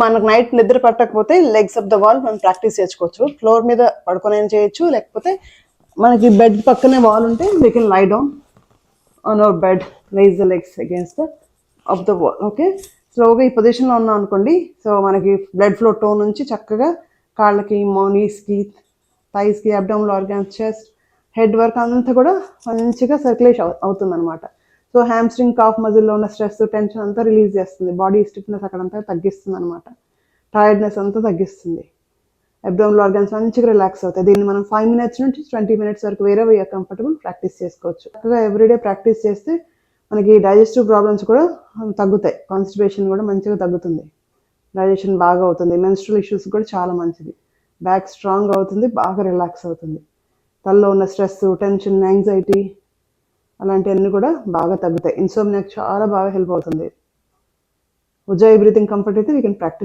మనకు నైట్ నిద్ర పట్టకపోతే లెగ్స్ ఆఫ్ ద వాల్ మనం ప్రాక్టీస్ చేసుకోవచ్చు. ఫ్లోర్ మీద పడుకొని చేయొచ్చు, లేకపోతే మనకి బెడ్ పక్కనే వాల్ ఉంటే we can lie down on our bed, raise the legs against the of the wall. Okay, స్లోగా ఈ పొజిషన్లో ఉన్నాం అనుకోండి, సో మనకి బ్లడ్ ఫ్లో టోన్ నుంచి చక్కగా కాళ్ళకి, నీస్కి, థైస్కి, abdominal organs, chest, head work అంతా కూడా మంచిగా సర్క్యులేషన్ అవుతుంది అనమాట. సో హ్యామ్స్ట్రింగ్, కాఫ్ మజిల్లో ఉన్న స్ట్రెస్, టెన్షన్ అంతా రిలీజ్ చేస్తుంది. బాడీ స్టిఫ్నెస్ అక్కడంతా తగ్గిస్తుంది అనమాట. టైర్డ్నెస్ అంతా తగ్గిస్తుంది. అబ్డామినల్ ఆర్గాన్స్ మంచిగా రిలాక్స్ అవుతాయి. దీన్ని మనం 5 minutes నుంచి 20 minutes వరకు వేరే వీఆర్ కంఫర్టబుల్ ప్రాక్టీస్ చేసుకోవచ్చు. చక్కగా ఎవ్రీడే ప్రాక్టీస్ చేస్తే మనకి డైజెస్టివ్ ప్రాబ్లమ్స్ కూడా తగ్గుతాయి. కాన్స్టిపేషన్ కూడా మంచిగా తగ్గుతుంది. డైజెషన్ బాగా అవుతుంది. మెన్స్ట్రల్ ఇష్యూస్ కూడా చాలా మంచిది. బ్యాక్ స్ట్రాంగ్ అవుతుంది, బాగా రిలాక్స్ అవుతుంది. తలలో ఉన్న స్ట్రెస్, టెన్షన్, యాంగ్జైటీ అలాంటివన్నీ కూడా బాగా తగ్గుతాయి. ఇన్సోమ్నియాకి చాలా బాగా హెల్ప్ అవుతుంది. ఉజ్జాయి బ్రీతింగ్ కంఫర్ట్ అయితే వీ కెన్ ప్రాక్టీస్